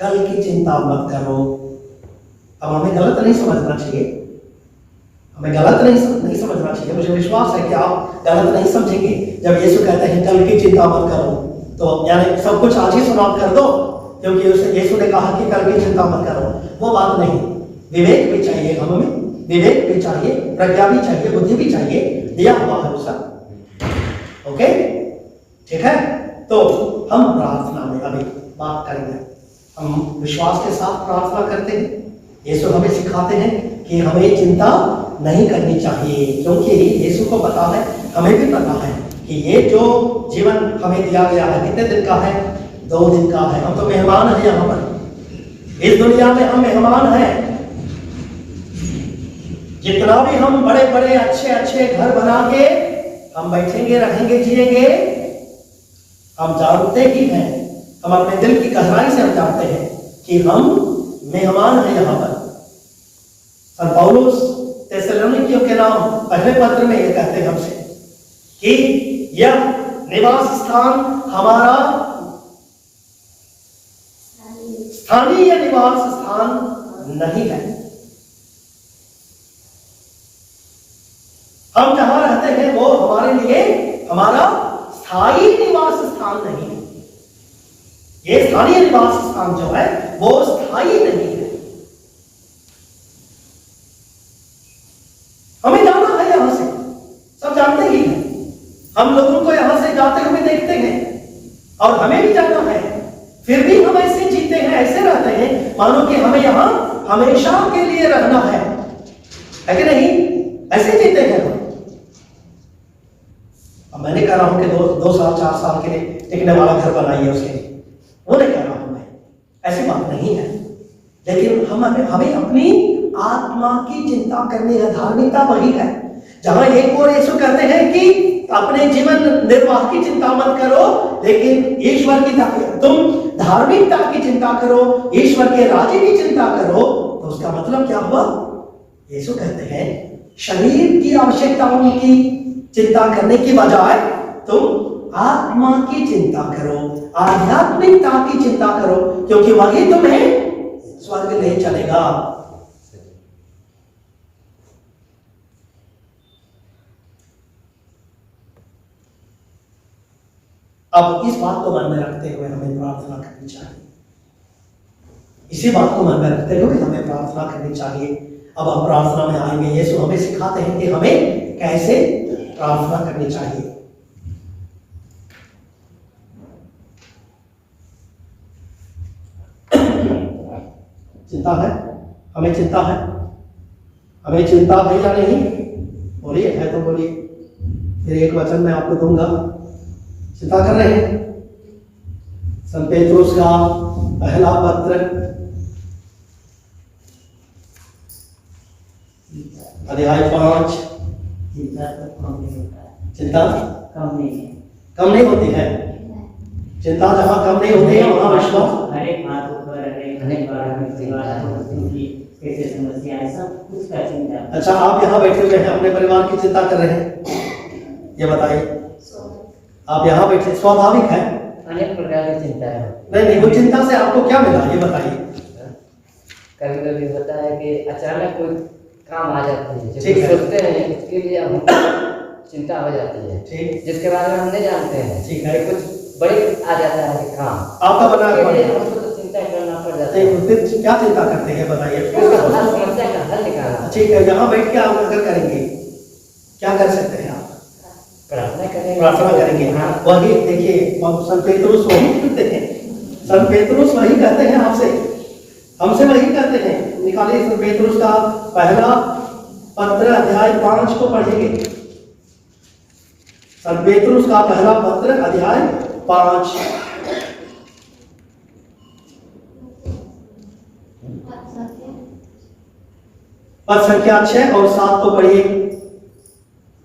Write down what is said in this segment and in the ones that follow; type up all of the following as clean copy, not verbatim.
कल की चिंता मत करो। अब हमें गलत नहीं समझना चाहिए, हमें गलत नहीं समझना चाहिए। मुझे विश्वास है कि आप गलत नहीं समझेंगे जब यीशु कहते हैं कल की चिंता मत करो, तो यानी सब कुछ आज ही समाप्त कर दो क्योंकि यीशु ने कहा कि कल की चिंता मत करो। वो बात नहीं, विवेक भी चाहिए, हमें विवेक भी चाहिए, प्रज्ञा भी चाहिए, बुद्धि भी चाहिए, दिया हुआ है उसका। ओके, ठीक है। तो हम प्रार्थना में अभी बात करेंगे। हम विश्वास के साथ प्रार्थना करते हैं। यीशु हमें सिखाते हैं कि हमें चिंता नहीं करनी चाहिए, क्योंकि यीशु को पता है, हमें भी पता है कि ये जो जीवन हमें दिया गया है कितने दिन का है? 2 दिन का है। हम तो मेहमान हैं यहाँ पर, इस दुनिया में हम मेहमान हैं। जितना भी हम बड़े बड़े अच्छे अच्छे घर बना के हम बैठेंगे, रहेंगे, जिएंगे, हम जानते ही हैं, हम अपने दिल की गहराई से हम जानते हैं कि हम मेहमान हैं यहाँ पर। संत पौलुस थिस्सलुनीकियों के नाम पहले पत्र में ये कहते हैं हमसे कि यह निवास स्थान हमारा स्थानीय निवास स्थान नहीं है। हम जहां रहते हैं वो हमारे लिए हमारा स्थायी निवास स्थान नहीं है। ये स्थानीय निवास स्थान जो है वो स्थायी नहीं है। हमें जाना है यहां से, सब जानते ही हैं। हम लोगों को यहां से जाते हुए देखते हैं और हमें भी जाना है, फिर भी हम ऐसे जीते हैं, ऐसे रहते हैं मानो कि हमें यहां हमेशा के लिए रहना है कि नहीं? ऐसे जीते हैं हम। अब मैं नहीं कह रहा हूं कि 2 साल 4 साल के लिए टिकने वाला घर बनाइए उसके लिए, वो नहीं कह रहा हूं मैं, ऐसी बात नहीं है। लेकिन हमें अपनी आत्मा की चिंता करनी है। धार्मिकता वही है जहां एक और यीशु कहते हैं कि अपने जीवन निर्वाह की चिंता मत करो, लेकिन ईश्वर की तुम धार्मिकता की चिंता करो, ईश्वर के राज्य की चिंता करो। तो उसका मतलब क्या हुआ? यीशु कहते हैं शरीर की आवश्यकताओं की चिंता करने की बजाय तुम आत्मा की चिंता करो, आध्यात्मिकता की चिंता करो, क्योंकि वही तुम्हें स्वर्ग ले चलेगा। अब इस बात को मन में रखते हुए हमें प्रार्थना करनी चाहिए। इसी बात को मन में रखते हुए हमें प्रार्थना करनी चाहिए। अब हम प्रार्थना में आएंगे। यीशु हमें सिखाते हैं कि हमें कैसे प्रार्थना करनी चाहिए। चिंता है, हमें चिंता है, हमें चिंता है या नहीं? बोलिए, है तो बोलिए। फिर एक वचन मैं आपको दूंगा। चिंता कर रहे हैं? संत पेत्रुस का पहला पत्र अध्याय 5। चिंता कम नहीं होती है। चिंता जहाँ कम नहीं होती है वहाँ विश्वास अच्छा, आप यहाँ बैठे हुए हैं, अपने परिवार की चिंता कर रहे हैं, ये बताइए। आप यहाँ बैठे, स्वाभाविक है, अनेक प्रकार की चिंता है। नहीं, वो चिंता से आपको क्या मिला ये बताइए। कभी कभी होता है कि अचानक कोई काम आ जाती है, ठीक है, सोचते हैं इसके लिए हम चिंता हो जाती है, ठीक, जिसके बारे में हम नहीं जानते हैं, ठीक है, कुछ बड़े आ जाता है काम आपका बना हमको तो चिंता करना पड़ जाता है। फिर क्या चिंता करते हैं बताइए। समस्या का हल निकालना। ठीक है, यहाँ बैठ के आप अगर करेंगे क्या कर सकते हैं? आप प्रार्थना करेंगे, प्रार्थना करेंगे। वही देखिए, संत पेत्रुस वही कहते हैं, संत पेत्रुस वही कहते हैं आपसे, हमसे वही कहते हैं। निकालिए संत पेत्रुस का पहला पत्र अध्याय 5 को पढ़ेंगे। संत पेत्रुस का पहला पत्र अध्याय 5 पद संख्या 6 और 7 को पढ़िए।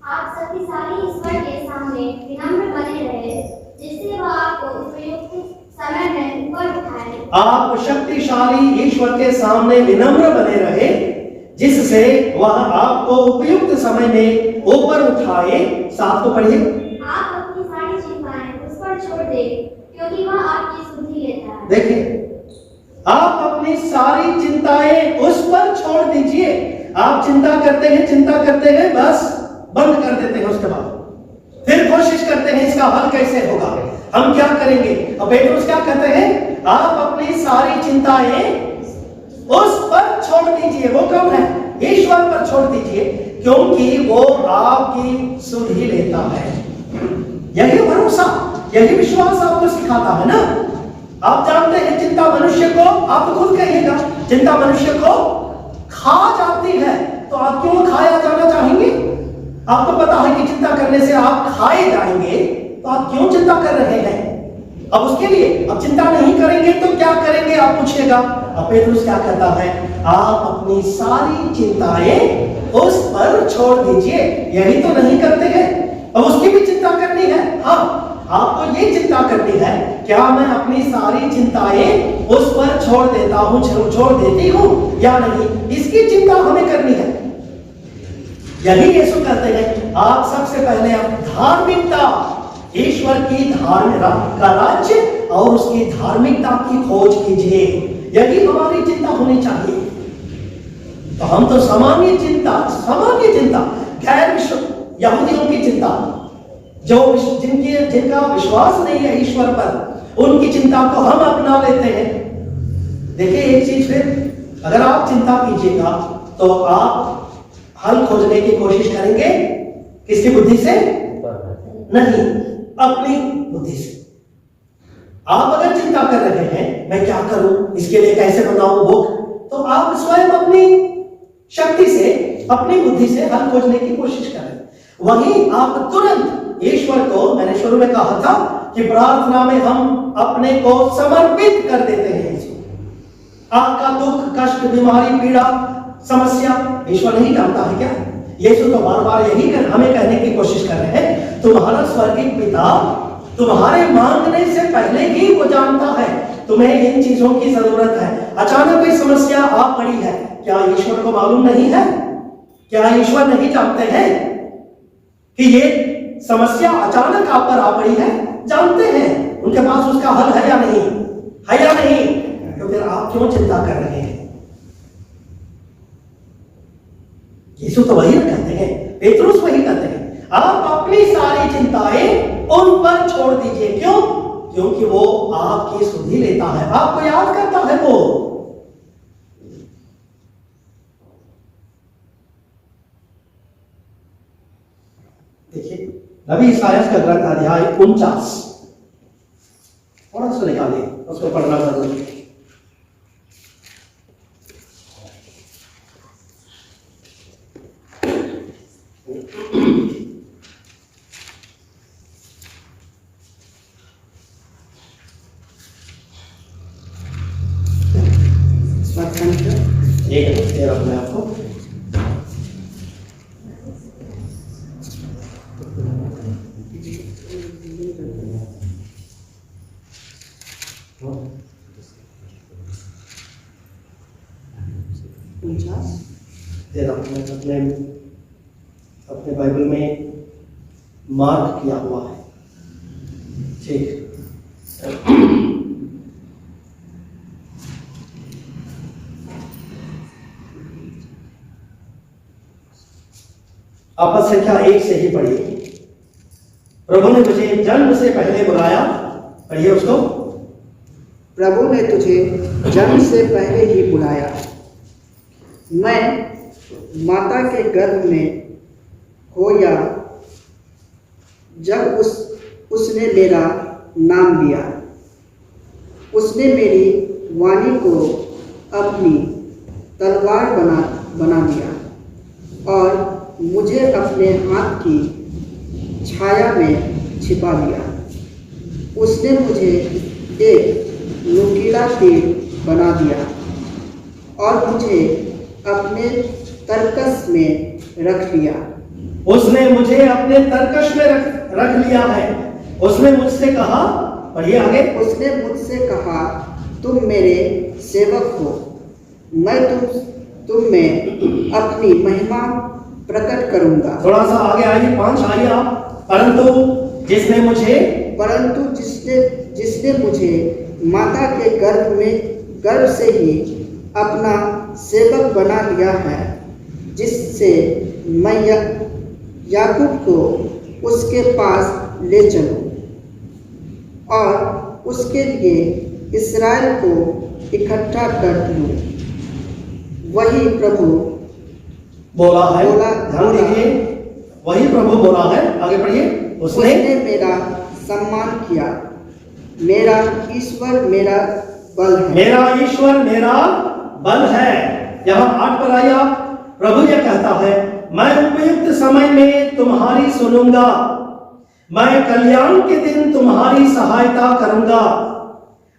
आप शक्तिशाली ईश्वर के सामने विनम्र बने रहे, जिससे वह आपको उपयुक्त समय में ऊपर उठाए। आप शक्तिशाली ईश्वर के सामने विनम्र बने रहे, जिससे वह आपको उपयुक्त समय में ऊपर उठाए। 7 को पढ़िए। आप अपनी सारी चिंताएं उस पर छोड़ दें, क्योंकि वह आपकी सुधि लेता है। देखिए, आप अपनी सारी चिंताएं उस पर छोड़ दीजिए। आप चिंता करते हैं, बस बंद कर देते हैं। उसके बाद फिर कोशिश करते हैं इसका हल कैसे होगा, हम क्या करेंगे। अब पेट्रोस क्या कहते हैं, आप अपनी सारी चिंताएं उस पर छोड़ दीजिए। वो कौन है, ईश्वर पर छोड़ दीजिए, क्योंकि वो आपकी सुध ही लेता है। यही भरोसा, यही विश्वास आपको सिखाता है ना। आप जानते हैं चिंता मनुष्य को, आप खुद कहिएगा, चिंता मनुष्य को खा जाती है। तो आप क्यों खाया जाना चाहेंगे? आपको पता है कि चिंता करने से आप खाए जाएंगे, तो आप क्यों चिंता कर रहे हैं? अब उसके लिए अब चिंता नहीं करेंगे तो क्या करेंगे आप पूछिएगा। अब पेट्रोस क्या कहता है, आप अपनी सारी चिंताएं उस पर छोड़ दीजिए। यही तो नहीं करते हैं। अब उसकी भी चिंता करनी है। हाँ, आपको ये चिंता करनी है, क्या मैं अपनी सारी चिंताएं उस पर छोड़ देता हूं, छोड़ देती हूं या नहीं, इसकी चिंता हमें करनी है। यही यीशु कहते हैं, आप सबसे पहले आप धार्मिकता, ईश्वर की धार्मिकता का राज्य और उसकी धार्मिकता की खोज कीजिए। यही हमारी चिंता होनी चाहिए। तो हम तो सामान्य चिंता, गैर यहूदियों की चिंता, जो जिनका विश्वास नहीं है ईश्वर पर, उनकी चिंता को हम अपना लेते हैं। देखिए एक चीज, फिर अगर आप चिंता कीजिएगा तो आप हल खोजने की कोशिश करेंगे किसकी बुद्धि से? नहीं, अपनी बुद्धि से। आप अगर चिंता कर रहे हैं, मैं क्या करूं, इसके लिए कैसे बनाऊं बुक, तो आप स्वयं अपनी शक्ति से, अपनी बुद्धि से हल खोजने की कोशिश करें। वहीं आप तुरंत ईश्वर को, मैंने शुरू में कहा था कि प्रार्थना में हम अपने को समर्पित कर देते हैं। आपका दुख, कष्ट, बीमारी, पीड़ा, समस्या ईश्वर नहीं जानता है क्या? यीशु तो बार बार यही हमें कहने की कोशिश कर रहे हैं, तुम्हारा स्वर्गीय पिता तुम्हारे मांगने से पहले ही वो जानता है तुम्हें इन चीजों की जरूरत है। अचानक कोई समस्या आ पड़ी है, क्या ईश्वर को मालूम नहीं है? क्या ईश्वर नहीं जानते हैं कि ये समस्या अचानक आप पर आ पड़ी है? जानते हैं, उनके पास उसका हल है या नहीं, है या नहीं? तो फिर आप क्यों चिंता कर रहे हैं? यीशु तो वही कहते हैं, पेट्रोस वही कहते हैं, आप अपनी सारी चिंताएं उन पर छोड़ दीजिए। क्यों? क्योंकि वो आपकी सुधि लेता है, आपको याद करता है वो। देखिए नबी इसायास का ग्रंथ अध्याय 49, थोड़ा सा निकालिए, उसको पढ़ना जरूरी है। एक अपने आपको अपने बाइबल में मार्क किया हुआ है। ठीक, आप संख्या 1 से ही पढ़िए। प्रभु ने मुझे जन्म से पहले बुलाया, पढ़िए उसको। प्रभु ने तुझे जन्म से पहले ही बुलाया, मैं माता के गर्भ में हो या जब उसने मेरा नाम लिया, उसने मेरी वाणी को अपनी तलवार बना दिया और मुझे अपने हाथ की छाया में छिपा लिया। उसने मुझे एक नुकीला तीर बना दिया और मुझे अपने तरकस में रख लिया। उसने मुझे अपने तरकश में रख लिया है। उसने मुझसे कहा, पढ़िए आगे। उसने मुझसे कहा, तुम मेरे सेवक हो, मैं तुम में अपनी महिमा प्रकट करूंगा। थोड़ा सा आगे आइए, 5 आइए आप। परंतु जिसने मुझे माता के गर्भ में गर्भ से ही अपना सेवक बना लिया है, जिससे मैं याकूब को उसके पास ले चलूं और उसके लिए इस्राएल को इकट्ठा कर लूं। वही प्रभु बोला है, ध्यान दीजिए, वही प्रभु बोला है। आगे पढ़िए। उसने मेरा सम्मान किया, मेरा ईश्वर मेरा बल है। मेरा ईश्वर मेरा बल है। यहाँ 8 पर आइए आप। प्रभु ये कहता है, मैं उपयुक्त समय में तुम्हारी सुनूंगा, मैं कल्याण के दिन तुम्हारी सहायता करूंगा।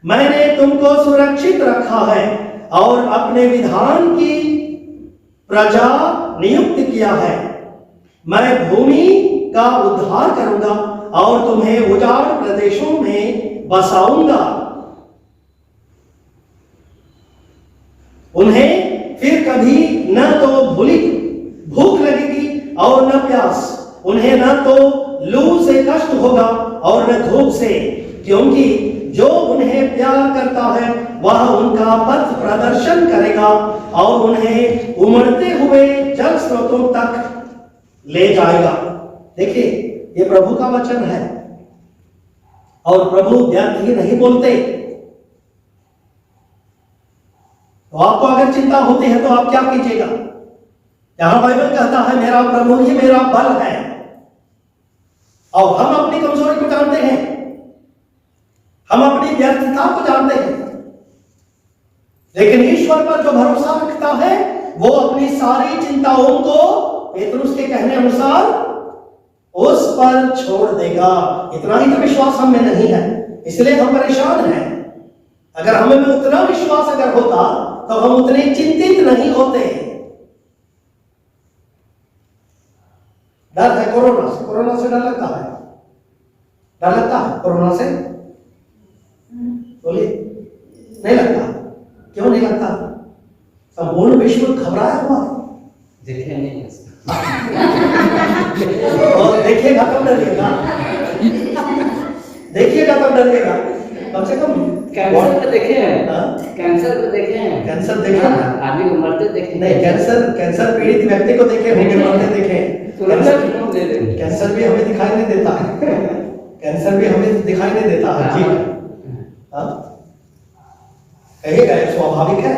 मैंने तुमको सुरक्षित रखा है और अपने विधान की प्रजा नियुक्त किया है। मैं भूमि का उद्धार करूंगा और तुम्हें उजाड़ प्रदेशों में बसाऊंगा। उन्हें फिर कभी न तो भूख लगेगी और न प्यास, उन्हें न तो लू से कष्ट होगा और न धूप से, क्योंकि जो उन्हें प्यार करता है वह उनका पथ प्रदर्शन करेगा और उन्हें उमड़ते हुए जल स्रोतों तक ले जाएगा। देखिए, ये प्रभु का वचन है और प्रभु व्यर्थ ही नहीं बोलते। तो आपको अगर चिंता होती है तो आप क्या कीजिएगा? यहां बाइबल कहता है, मेरा प्रभु ही मेरा बल है। और हम अपनी कमजोरी को जानते हैं, हम अपनी व्यर्थता को जानते हैं, लेकिन ईश्वर पर जो भरोसा रखता है वो अपनी सारी चिंताओं को पेतरुस के कहने अनुसार उस पर छोड़ देगा। इतना ही तो विश्वास हम में नहीं है, इसलिए हम परेशान हैं। अगर हमें में उतना विश्वास अगर होता तो हम उतने चिंतित नहीं होते। डर है कोरोना से, कोरोना से डर लगता है, डर लगता है कोरोना से? बोलिए, नहीं लगता? क्यों नहीं लगता? संपूर्ण विश्व घबराया हुआ है। देखे नहीं और देखिएगा तब डरिएगा, देखिएगा तब डरिएगा। कम से कम कैंसर पे देखे हैं, हाँ? कैंसर पे देखे हैं, कैंसर देखे हैं? आदमी को मरते देखे नहीं, कैंसर पीड़ित व्यक्ति को देखे होंगे, मरते देखे हैं। कैंसर भी हमें दिखाई नहीं देता है, कैंसर भी हमें दिखाई नहीं देता है जी। हाँ, कहेगा स्वाभाविक है।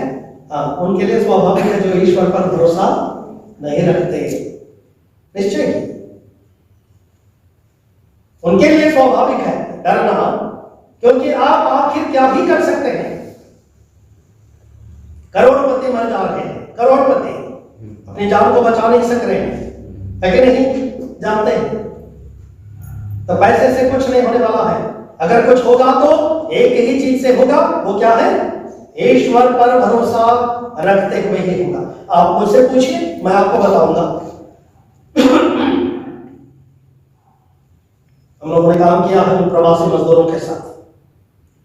हाँ, उनके लिए स्वाभाविक है जो ईश्वर पर भरोसा नहीं रखते, निश्चय उनके लिए स्वाभाविक है डरना, क्योंकि आप आखिर क्या ही कर सकते हैं। करोड़पति मर जा रहे हैं, करोड़पति अपनी जान को बचा नहीं सक रहे हैं, है कि नहीं? जानते हैं तो पैसे से कुछ नहीं होने वाला है। अगर कुछ होगा तो एक ही चीज से होगा, वो क्या है? ईश्वर पर भरोसा रखते हुए ही होगा। आप मुझसे पूछिए, मैं आपको बताऊंगा। हम लोगों ने काम किया है उन प्रवासी मजदूरों के साथ,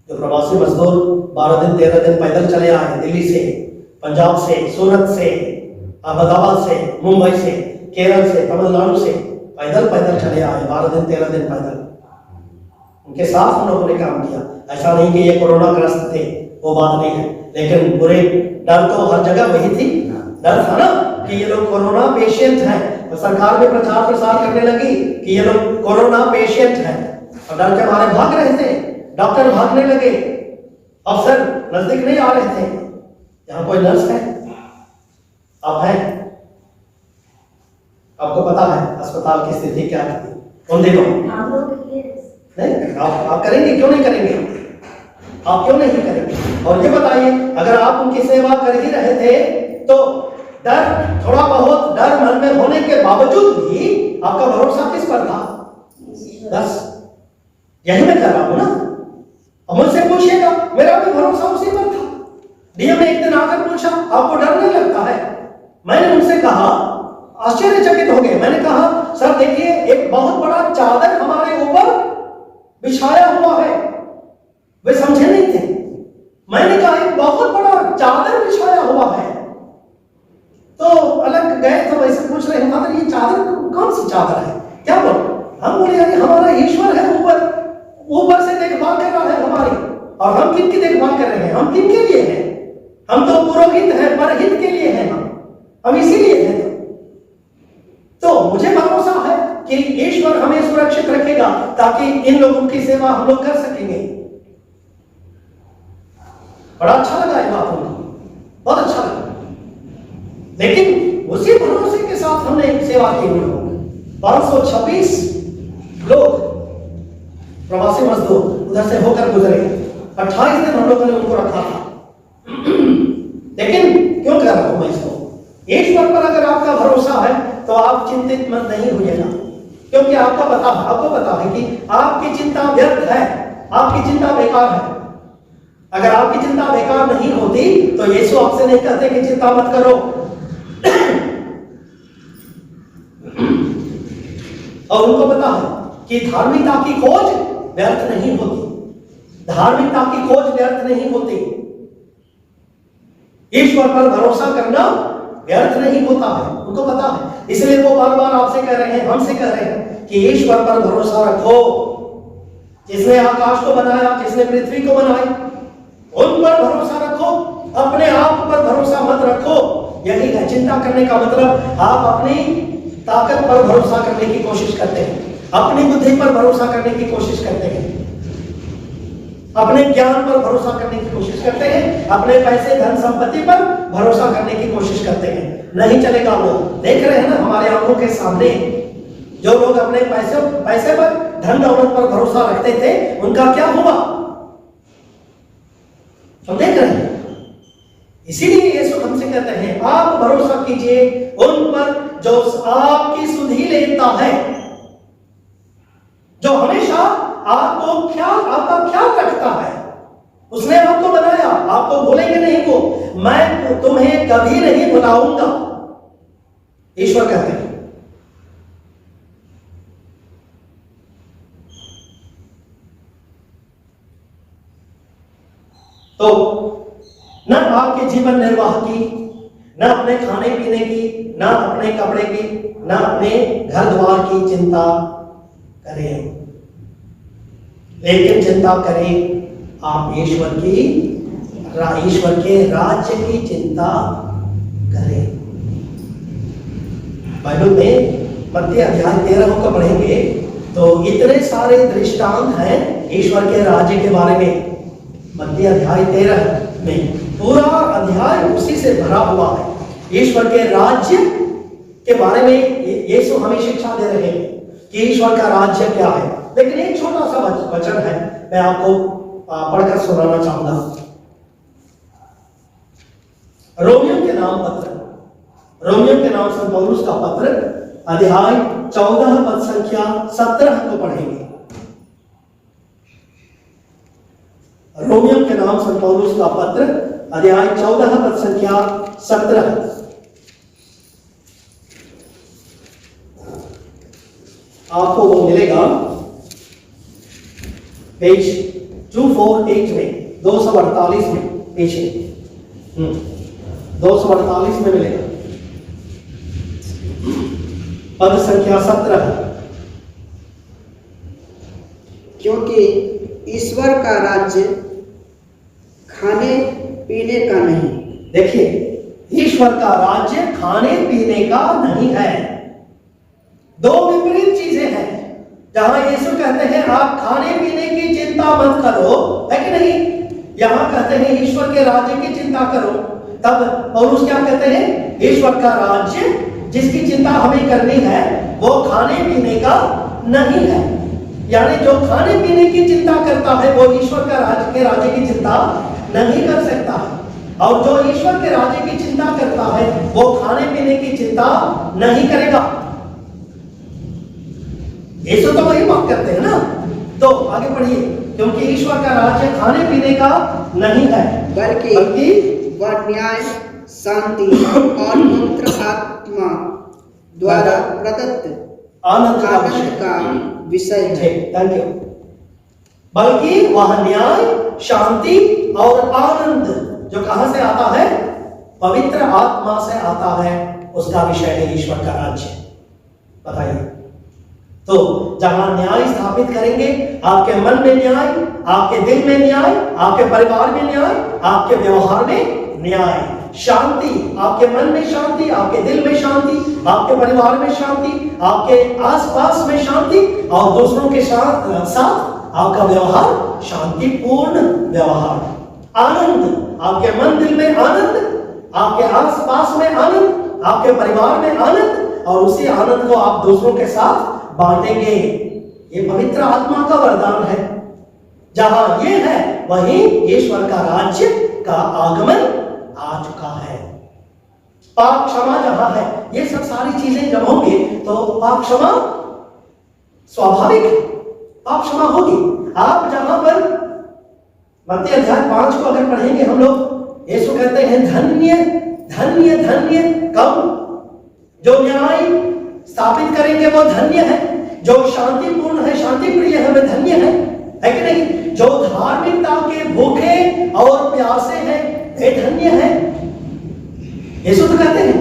जो प्रवासी मजदूर 12 दिन 13 दिन पैदल चले आए हैं, दिल्ली से, पंजाब से, सूरत से, अहमदाबाद से, मुंबई से, केरल से, तमिलनाडु से पैदल चले आए 12 दिन 13 दिन पैदल। उनके साथ हम लोगों ने काम किया। ऐसा नहीं कि ये कोरोना ग्रस्त थे, वो बात नहीं है, लेकिन बुरे डर तो हर जगह वही थी, डर था ना कि ये लोग कोरोना पेशेंट हैं। तो सरकार में प्रचार प्रसार करने लगी कि ये लोग कोरोना पेशेंट हैं, और डर के मारे भाग रहे थे, डॉक्टर भागने लगे, अफसर नजदीक नहीं आ रहे थे। यहाँ कोई नर्स है? आप हैं? आपको पता है अस्पताल की स्थिति क्या थी उन दिनों? नहीं, आप करेंगे, क्यों नहीं करेंगे? आप क्यों नहीं करेंगे? और ये बताइए, अगर आप उनकी सेवा कर ही रहे थे तो डर, थोड़ा बहुत डर मन में होने के बावजूद भी आपका भरोसा किस पर था? बस यही मैं कह रहा हूं ना। अब मुझसे पूछिएगा, मेरा भी भरोसा उसी पर था। डीएम ने एक दिन आकर पूछा, आपको डर नहीं लगता है? मैंने उनसे कहा, आश्चर्यचकित हो गए। मैंने कहा, सर देखिए, एक बहुत बड़ा चादर हमारे ऊपर बिछाया हुआ है। वे समझे नहीं थे। मैंने कहा, एक बहुत बड़ा चादर बिछाया हुआ है। तो अलग गए तो वैसे पूछ रहे, हमारे ये चादर कौन सी चादर है, क्या बोल? हम बोले, अरे हमारा ईश्वर है, ऊपर से देखभाल कर रहा है हमारी। और हम किनकी देखभाल कर रहे हैं? हम किनके लिए हैं? हम तो पुरोहित हैं, परहित के लिए हैं। हम इसीलिए हैं। तो मुझे भरोसा है कि ईश्वर हमें सुरक्षित रखेगा ताकि इन लोगों की सेवा हम लोग कर सकेंगे। बड़ा अच्छा लगा ये बात उनको, बहुत अच्छा लगा। लेकिन उसी भरोसे के साथ हमने सेवा की। 526 लोग प्रवासी मजदूर उधर से होकर गुजरे। 28 दिन हम लोगों ने उनको रखा था। लेकिन क्यों कर रहा हूं मैं इसको? ईश्वर पर अगर आपका भरोसा है तो आप चिंतित मत नहीं होइएगा, क्योंकि आपको पता है कि आपकी चिंता व्यर्थ है, आपकी चिंता बेकार है। अगर आपकी चिंता बेकार नहीं होती तो यीशु आपसे नहीं कहते कि चिंता मत करो। और उनको पता है कि धार्मिकता की खोज व्यर्थ नहीं होती। धार्मिकता की खोज व्यर्थ नहीं होती। ईश्वर पर भरोसा करना व्यर्थ नहीं होता है, उनको पता है। इसलिए वो बार बार आपसे कह रहे हैं, हमसे कह रहे हैं कि ईश्वर पर भरोसा रखो। जिसने आकाश को बनाया, जिसने पृथ्वी को बनाई, उन पर भरोसा रखो। अपने आप पर भरोसा मत रखो। यही है चिंता करने का मतलब। आप अपनी ताकत पर भरोसा करने की कोशिश करते हैं, अपनी बुद्धि पर भरोसा करने की कोशिश करते हैं, अपने ज्ञान पर भरोसा करने की कोशिश करते हैं, अपने पैसे धन संपत्ति पर भरोसा करने की कोशिश करते हैं। नहीं चलेगा। वो देख रहे हैं ना हमारे आंखों के सामने, जो लोग अपने पैसे पर धन दौलत पर भरोसा रखते थे उनका क्या हुआ हम देख रहे हैं। इसीलिए यीशु हमसे कहते हैं आप भरोसा कीजिए उन पर जो आपकी सुधि लेता है, जो हमेशा आपका ख्याल रखता है। उसने आपको बनाया, आपको भूलेंगे नहीं वो। मैं तुम्हें कभी नहीं भुलाऊंगा, ईश्वर कहते हैं। तो न आपके जीवन निर्वाह की, न अपने खाने पीने की, न अपने कपड़े की, न अपने घर द्वार की चिंता करें, लेकिन चिंता करें आप ईश्वर के राज्य की चिंता करें। बाइबल में मत्ती अध्याय 13 को पढ़ेंगे तो इतने सारे दृष्टांत हैं ईश्वर के राज्य के बारे में। मत्ती अध्याय 13 में पूरा अध्याय उसी से भरा हुआ है। ईश्वर के राज्य के बारे में यीशु हमें शिक्षा दे रहे हैं कि ईश्वर का राज्य क्या है। लेकिन एक छोटा सा वचन है, मैं आपको पढ़कर सुनाना चाहूंगा। रोमियो के नाम संत पौलुस का पत्र अध्याय 14 पद संख्या 17 को पढ़ेंगे। रोमियो के नाम संत पौलुस का पत्र अध्याय 14 पद संख्या 17। आपको वो मिलेगा पेज 248 में, 248 में, पीछे 248 में मिलेगा, पद संख्या 17। क्योंकि ईश्वर का राज्य खाने पीने का नहीं। देखिए, ईश्वर का राज्य खाने पीने का नहीं है। दो विपरीत चीजें हैं। जहां यीशु कहते हैं आप खाने पीने की चिंता मत करो, है कि नहीं? यहां कहते हैं ईश्वर के राज्य की चिंता करो। तब पौलुस क्या कहते हैं? ईश्वर का राज्य जिसकी चिंता हमें करनी है वो खाने पीने का नहीं है। यानी जो खाने पीने की चिंता करता है वो ईश्वर का राज्य की चिंता नहीं कर सकता है, और जो ईश्वर के राज्य की चिंता करता है वो खाने पीने की चिंता नहीं करेगा। यीशु तो वही बात करते हैं ना। तो आगे पढ़िए, क्योंकि ईश्वर का राज्य खाने पीने का नहीं है, बल्कि वह न्याय, शांति और पवित्र आत्मा द्वारा प्रदत्त आनंद का विषय है। Thank you. बल्कि वह न्याय, शांति और आनंद जो कहां से आता है? पवित्र आत्मा से आता है, उसका विषय है ईश्वर का राज्य। बताइए। तो जहां न्याय स्थापित करेंगे, आपके मन में न्याय, आपके दिल में न्याय, आपके परिवार में न्याय, आपके व्यवहार में न्याय, शांति, आपके मन में शांति, आपके दिल में शांति, आपके परिवार में शांति, आपके आसपास में शांति और दूसरों के साथ आपका व्यवहार शांतिपूर्ण व्यवहार, आनंद, आपके मन दिल में आनंद, आपके आसपास में आनंद, आपके परिवार में आनंद और उसी आनंद को आप दूसरों के साथ बांटेंगे। ये पवित्र आत्मा का वरदान है। जहां ये है वहीं ईश्वर का राज्य का आगमन आ चुका है। पाप क्षमा जहां है, ये सब सारी चीजें जब होंगी तो पाप क्षमा स्वाभाविक है, पाप क्षमा होगी। आप जहां पर मत्ती अध्याय 5 को अगर पढ़ेंगे हम लोग, यीशु कहते हैं धन्य धन्य धन्य, कब जो न्याय स्थापित करेंगे वो धन्य है, जो शांतिपूर्ण है, शांति प्रिय है, वे धन्य है कि नहीं? जो धार्मिकता के भूखे और प्यासे हैं वे धन्य है। यीशु तो कहते हैं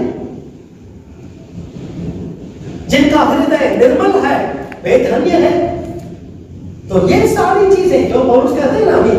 जिनका हृदय निर्मल है वे धन्य है। तो ये सारी चीजें जो पौलुस कहते हैं ना, अभी